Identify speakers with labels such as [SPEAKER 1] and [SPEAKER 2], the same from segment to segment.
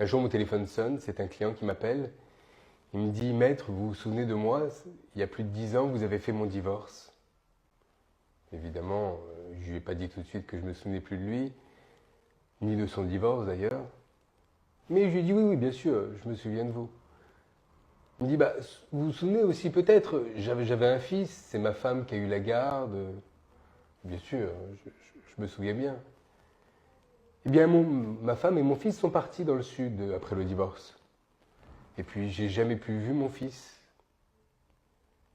[SPEAKER 1] Un jour, mon téléphone sonne, c'est un client qui m'appelle. Il me dit, Maître, vous vous souvenez de moi? Il y a plus de 10 ans, vous avez fait mon divorce. Évidemment, je lui ai pas dit tout de suite que je me souvenais plus de lui, ni de son divorce d'ailleurs. Mais je lui ai dit, oui, oui, bien sûr, je me souviens de vous. Il me dit, bah, vous vous souvenez aussi peut-être, j'avais un fils, c'est ma femme qui a eu la garde. Bien sûr, je me souviens bien. Eh bien, ma femme et mon fils sont partis dans le sud après le divorce. Et puis, j'ai jamais plus vu mon fils.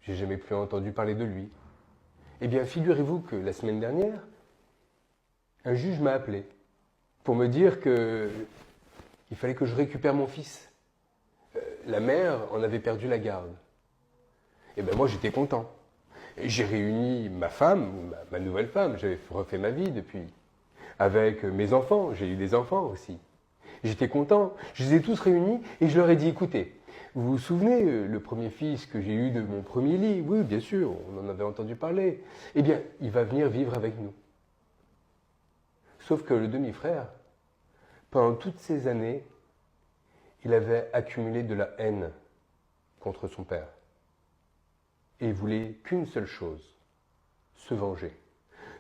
[SPEAKER 1] J'ai jamais plus entendu parler de lui. Eh bien, figurez-vous que la semaine dernière, un juge m'a appelé pour me dire que il fallait que je récupère mon fils. La mère en avait perdu la garde. Et bien, moi, j'étais content. Et j'ai réuni ma femme, ma nouvelle femme, j'avais refait ma vie depuis, avec mes enfants, j'ai eu des enfants aussi. J'étais content, je les ai tous réunis et je leur ai dit, écoutez, vous vous souvenez, le premier fils que j'ai eu de mon premier lit? Oui, bien sûr, on en avait entendu parler. Eh bien, il va venir vivre avec nous. Sauf que le demi-frère, pendant toutes ces années, il avait accumulé de la haine contre son père. Et il voulait qu'une seule chose, se venger.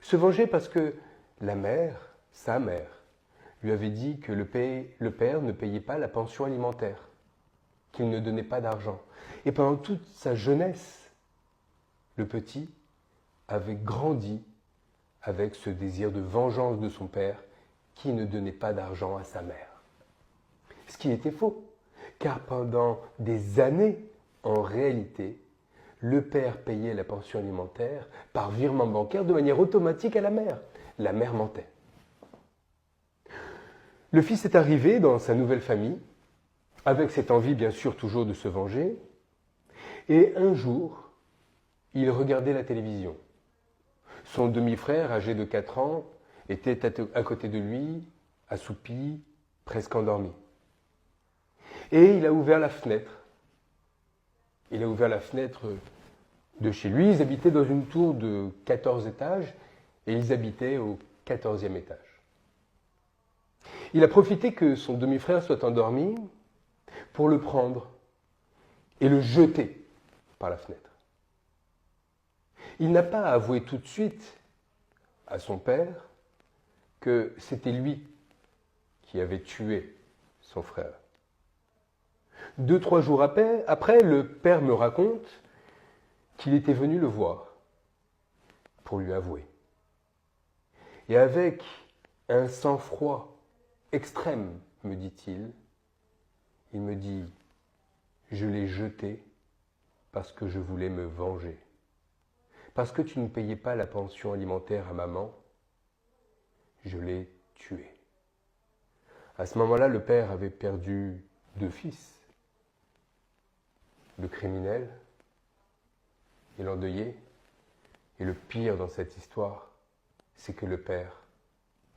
[SPEAKER 1] Se venger parce que la mère, sa mère, lui avait dit que le père ne payait pas la pension alimentaire, qu'il ne donnait pas d'argent. Et pendant toute sa jeunesse, le petit avait grandi avec ce désir de vengeance de son père qui ne donnait pas d'argent à sa mère. Ce qui était faux, car pendant des années, en réalité, le père payait la pension alimentaire par virement bancaire de manière automatique à la mère. La mère mentait. Le fils est arrivé dans sa nouvelle famille, avec cette envie bien sûr toujours de se venger, et un jour, il regardait la télévision. Son demi-frère, âgé de 4 ans, était à côté de lui, assoupi, presque endormi. Et il a ouvert la fenêtre. Il a ouvert la fenêtre de chez lui. Ils habitaient dans une tour de 14 étages et ils habitaient au 14e étage. Il a profité que son demi-frère soit endormi pour le prendre et le jeter par la fenêtre. Il n'a pas avoué tout de suite à son père que c'était lui qui avait tué son frère. 2-3 jours après, le père me raconte qu'il était venu le voir pour lui avouer. Et avec un sang-froid extrême, me dit-il, il me dit « Je l'ai jeté parce que je voulais me venger. Parce que tu ne payais pas la pension alimentaire à maman, je l'ai tué. » À ce moment-là, le père avait perdu 2 fils. Le criminel et l'endeuillé. Et le pire dans cette histoire, c'est que le père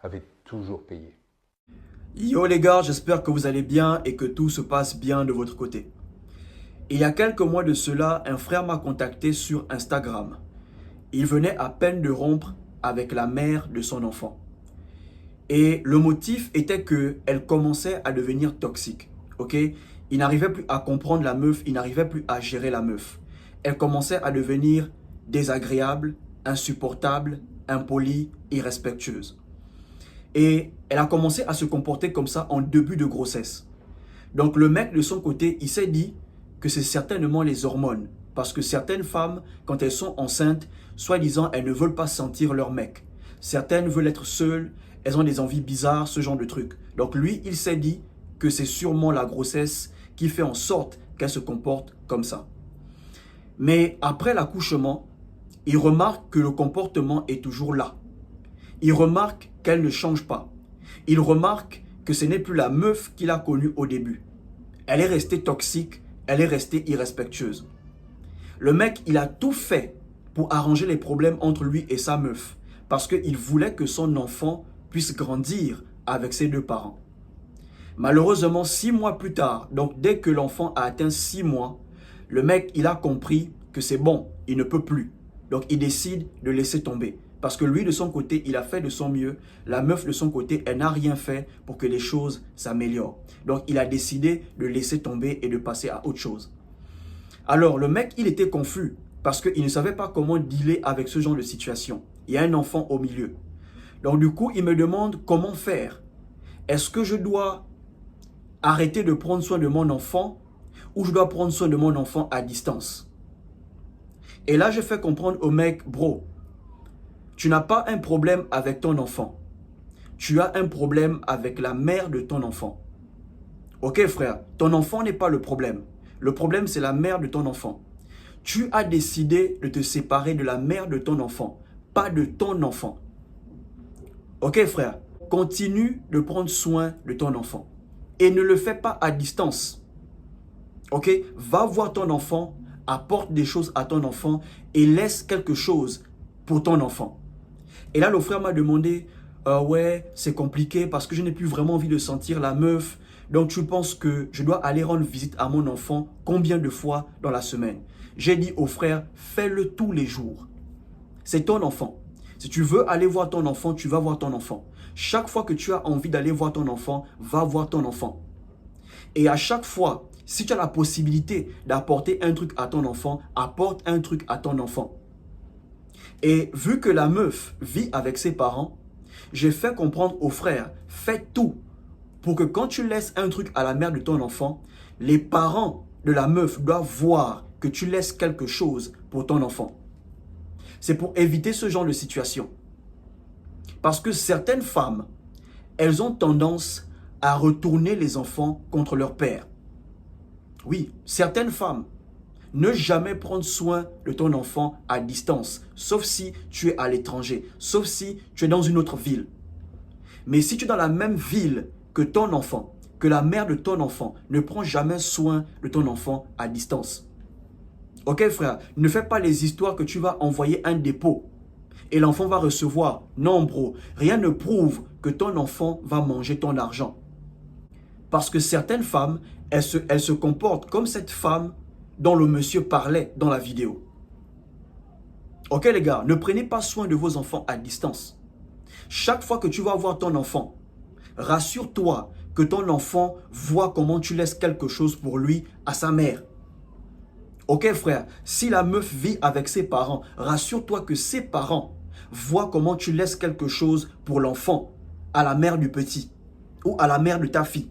[SPEAKER 1] avait toujours payé.
[SPEAKER 2] Yo les gars, j'espère que vous allez bien et que tout se passe bien de votre côté. Il y a quelques mois de cela, un frère m'a contacté sur Instagram. Il venait à peine de rompre avec la mère de son enfant. Et le motif était qu'elle commençait à devenir toxique. Ok? Il n'arrivait plus à comprendre la meuf, il n'arrivait plus à gérer la meuf. Elle commençait à devenir désagréable, insupportable, impolie, irrespectueuse. Et elle a commencé à se comporter comme ça en début de grossesse. Donc le mec de son côté, il s'est dit que c'est certainement les hormones. Parce que certaines femmes, quand elles sont enceintes, soi-disant, elles ne veulent pas sentir leur mec. Certaines veulent être seules, elles ont des envies bizarres, ce genre de trucs. Donc lui, il s'est dit que c'est sûrement la grossesse qui fait en sorte qu'elle se comporte comme ça. Mais après l'accouchement, il remarque que le comportement est toujours là. Il remarque qu'elle ne change pas. Il remarque que ce n'est plus la meuf qu'il a connue au début. Elle est restée toxique, elle est restée irrespectueuse. Le mec, il a tout fait pour arranger les problèmes entre lui et sa meuf parce qu'il voulait que son enfant puisse grandir avec ses 2 parents. Malheureusement, 6 mois plus tard, donc dès que l'enfant a atteint 6 mois, le mec, il a compris que c'est bon, il ne peut plus. Donc, il décide de laisser tomber. Parce que lui, de son côté, il a fait de son mieux. La meuf, de son côté, elle n'a rien fait pour que les choses s'améliorent. Donc, il a décidé de laisser tomber et de passer à autre chose. Alors, le mec, il était confus parce qu'il ne savait pas comment dealer avec ce genre de situation. Il y a un enfant au milieu. Donc, du coup, il me demande comment faire. Est-ce que je dois arrêter de prendre soin de mon enfant ou je dois prendre soin de mon enfant à distance? Et là, je fais comprendre au mec, bro, tu n'as pas un problème avec ton enfant. Tu as un problème avec la mère de ton enfant. Ok frère, ton enfant n'est pas le problème. Le problème, c'est la mère de ton enfant. Tu as décidé de te séparer de la mère de ton enfant, pas de ton enfant. Ok frère, continue de prendre soin de ton enfant. Et ne le fais pas à distance. Ok, va voir ton enfant, apporte des choses à ton enfant et laisse quelque chose pour ton enfant. Et là, le frère m'a demandé, ouais, c'est compliqué parce que je n'ai plus vraiment envie de sentir la meuf. Donc, tu penses que je dois aller rendre visite à mon enfant combien de fois dans la semaine? J'ai dit au frère, fais-le tous les jours. C'est ton enfant. Si tu veux aller voir ton enfant, tu vas voir ton enfant. Chaque fois que tu as envie d'aller voir ton enfant, va voir ton enfant. Et à chaque fois, si tu as la possibilité d'apporter un truc à ton enfant, apporte un truc à ton enfant. Et vu que la meuf vit avec ses parents, j'ai fait comprendre au frère, fais tout pour que quand tu laisses un truc à la mère de ton enfant, les parents de la meuf doivent voir que tu laisses quelque chose pour ton enfant. C'est pour éviter ce genre de situation. Parce que certaines femmes, elles ont tendance à retourner les enfants contre leur père. Oui, certaines femmes. Ne jamais prendre soin de ton enfant à distance, sauf si tu es à l'étranger, sauf si tu es dans une autre ville. Mais si tu es dans la même ville que ton enfant, que la mère de ton enfant, ne prends jamais soin de ton enfant à distance. Ok frère, ne fais pas les histoires que tu vas envoyer un dépôt et l'enfant va recevoir. Non bro, rien ne prouve que ton enfant va manger ton argent. Parce que certaines femmes, elles se comportent comme cette femme dont le monsieur parlait dans la vidéo. Ok les gars, ne prenez pas soin de vos enfants à distance. Chaque fois que tu vas voir ton enfant, rassure-toi que ton enfant voit comment tu laisses quelque chose pour lui à sa mère. Ok frère, si la meuf vit avec ses parents, rassure-toi que ses parents voient comment tu laisses quelque chose pour l'enfant, à la mère du petit ou à la mère de ta fille.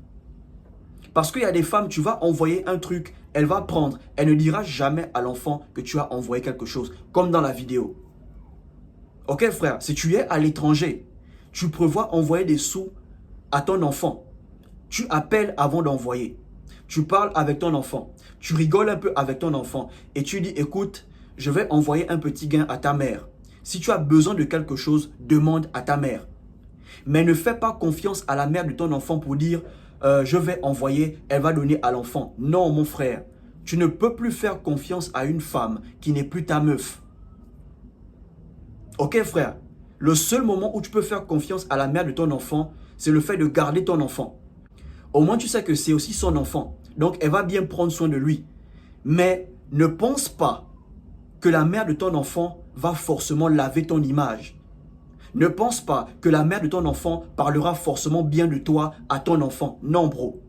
[SPEAKER 2] Parce qu'il y a des femmes, tu vas envoyer un truc, elle va prendre, elle ne dira jamais à l'enfant que tu as envoyé quelque chose, comme dans la vidéo. Ok frère, si tu es à l'étranger, tu prévois envoyer des sous à ton enfant. Tu appelles avant d'envoyer. Tu parles avec ton enfant. Tu rigoles un peu avec ton enfant. Et tu dis, écoute, je vais envoyer un petit gain à ta mère. Si tu as besoin de quelque chose, demande à ta mère. Mais ne fais pas confiance à la mère de ton enfant pour dire, je vais envoyer, elle va donner à l'enfant. Non, mon frère, tu ne peux plus faire confiance à une femme qui n'est plus ta meuf. Ok, frère, le seul moment où tu peux faire confiance à la mère de ton enfant, c'est le fait de garder ton enfant. Au moins, tu sais que c'est aussi son enfant. Donc, elle va bien prendre soin de lui. Mais ne pense pas que la mère de ton enfant va forcément laver ton image. Ne pense pas que la mère de ton enfant parlera forcément bien de toi à ton enfant. Non, bro.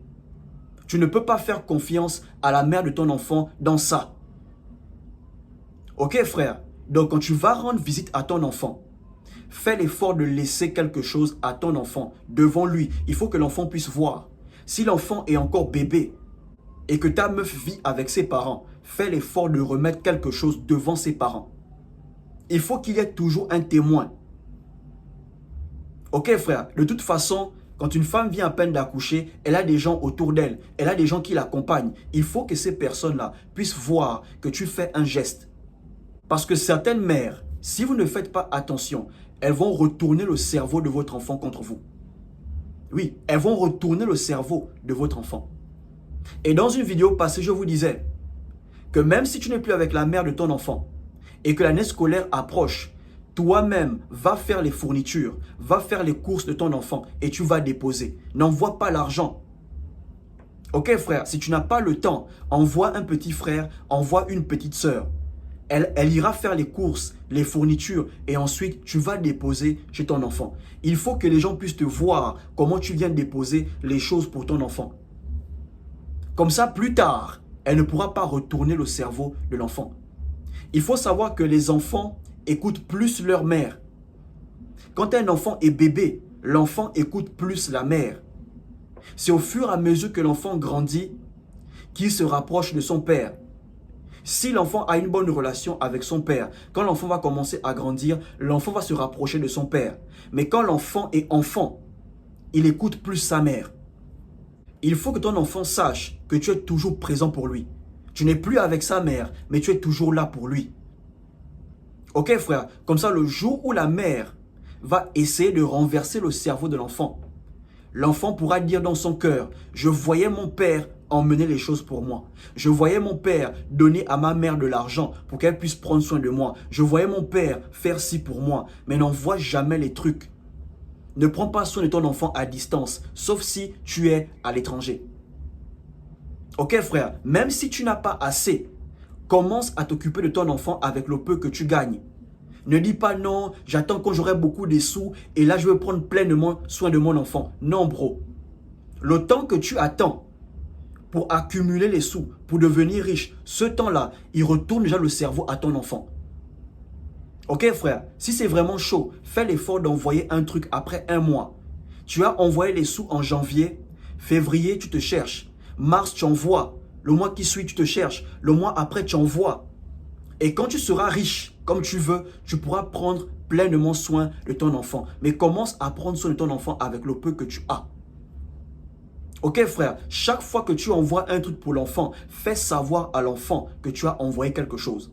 [SPEAKER 2] Tu ne peux pas faire confiance à la mère de ton enfant dans ça. Ok, frère? Donc, quand tu vas rendre visite à ton enfant, fais l'effort de laisser quelque chose à ton enfant devant lui. Il faut que l'enfant puisse voir. Si l'enfant est encore bébé et que ta meuf vit avec ses parents, fais l'effort de remettre quelque chose devant ses parents. Il faut qu'il y ait toujours un témoin. Ok frère, de toute façon, quand une femme vient à peine d'accoucher, elle a des gens autour d'elle, elle a des gens qui l'accompagnent. Il faut que ces personnes-là puissent voir que tu fais un geste. Parce que certaines mères, si vous ne faites pas attention, elles vont retourner le cerveau de votre enfant contre vous. Oui, elles vont retourner le cerveau de votre enfant. Et dans une vidéo passée, je vous disais que même si tu n'es plus avec la mère de ton enfant et que l'année scolaire approche, toi-même, va faire les fournitures, va faire les courses de ton enfant et tu vas déposer. N'envoie pas l'argent. Ok frère, si tu n'as pas le temps, envoie un petit frère, envoie une petite sœur. Elle ira faire les courses, les fournitures et ensuite tu vas déposer chez ton enfant. Il faut que les gens puissent te voir comment tu viens déposer les choses pour ton enfant. Comme ça, plus tard, elle ne pourra pas retourner le cerveau de l'enfant. Il faut savoir que les enfants écoutent plus leur mère. Quand un enfant est bébé, l'enfant écoute plus la mère. C'est au fur et à mesure que l'enfant grandit qu'il se rapproche de son père. Si l'enfant a une bonne relation avec son père, quand l'enfant va commencer à grandir, l'enfant va se rapprocher de son père. Mais quand l'enfant est enfant, il écoute plus sa mère. Il faut que ton enfant sache que tu es toujours présent pour lui. Tu n'es plus avec sa mère, mais tu es toujours là pour lui. Ok frère, comme ça le jour où la mère va essayer de renverser le cerveau de l'enfant, l'enfant pourra dire dans son cœur, je voyais mon père emmener les choses pour moi. Je voyais mon père donner à ma mère de l'argent pour qu'elle puisse prendre soin de moi. Je voyais mon père faire ci pour moi, mais n'envoie jamais les trucs. Ne prends pas soin de ton enfant à distance, sauf si tu es à l'étranger. Ok frère, même si tu n'as pas assez, commence à t'occuper de ton enfant avec le peu que tu gagnes. Ne dis pas non, j'attends quand j'aurai beaucoup de sous et là je vais prendre pleinement soin de mon enfant. Non bro, le temps que tu attends pour accumuler les sous, pour devenir riche, ce temps-là, il retourne déjà le cerveau à ton enfant. Ok frère, si c'est vraiment chaud, fais l'effort d'envoyer un truc après un mois. Tu as envoyé les sous en janvier, février, tu te cherches. Mars, tu envoies. Le mois qui suit, tu te cherches. Le mois après, tu envoies. Et quand tu seras riche, comme tu veux, tu pourras prendre pleinement soin de ton enfant. Mais commence à prendre soin de ton enfant avec le peu que tu as. Ok frère, chaque fois que tu envoies un truc pour l'enfant, fais savoir à l'enfant que tu as envoyé quelque chose.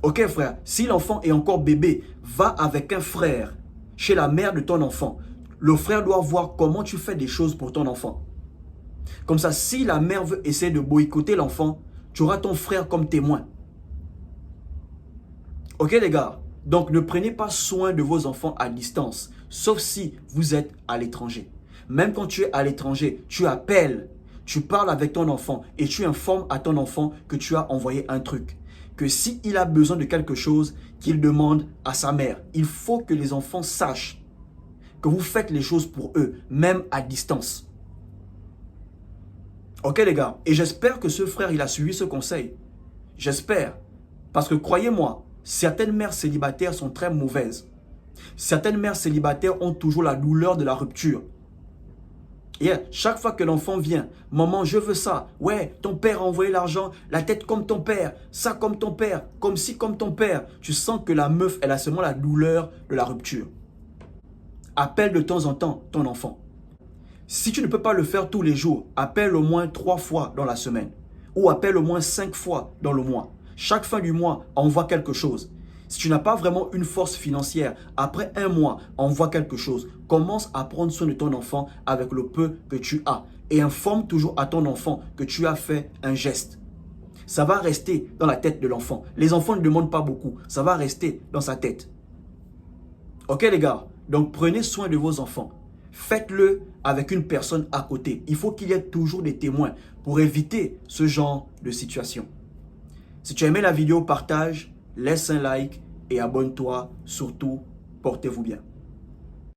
[SPEAKER 2] Ok frère, si l'enfant est encore bébé, va avec un frère chez la mère de ton enfant. Le frère doit voir comment tu fais des choses pour ton enfant. Comme ça, si la mère veut essayer de boycotter l'enfant, tu auras ton frère comme témoin. Ok les gars, donc ne prenez pas soin de vos enfants à distance, sauf si vous êtes à l'étranger. Même quand tu es à l'étranger, tu appelles, tu parles avec ton enfant et tu informes à ton enfant que tu as envoyé un truc. Que s'il a besoin de quelque chose, qu'il demande à sa mère. Il faut que les enfants sachent que vous faites les choses pour eux, même à distance. Ok les gars, et j'espère que ce frère, il a suivi ce conseil. J'espère. Parce que croyez-moi, certaines mères célibataires sont très mauvaises. Certaines mères célibataires ont toujours la douleur de la rupture. Et chaque fois que l'enfant vient, maman, je veux ça. Ouais, ton père a envoyé l'argent, la tête comme ton père, ça comme ton père, comme ci comme ton père. Tu sens que la meuf, elle a seulement la douleur de la rupture. Appelle de temps en temps ton enfant. Si tu ne peux pas le faire tous les jours, appelle au moins 3 fois dans la semaine. Ou appelle au moins 5 fois dans le mois. Chaque fin du mois, envoie quelque chose. Si tu n'as pas vraiment une force financière, après un mois, envoie quelque chose. Commence à prendre soin de ton enfant avec le peu que tu as. Et informe toujours à ton enfant que tu as fait un geste. Ça va rester dans la tête de l'enfant. Les enfants ne demandent pas beaucoup. Ça va rester dans sa tête. Ok les gars, donc prenez soin de vos enfants. Faites-le avec une personne à côté. Il faut qu'il y ait toujours des témoins pour éviter ce genre de situation. Si tu as aimé la vidéo, partage, laisse un like et abonne-toi. Surtout, portez-vous bien.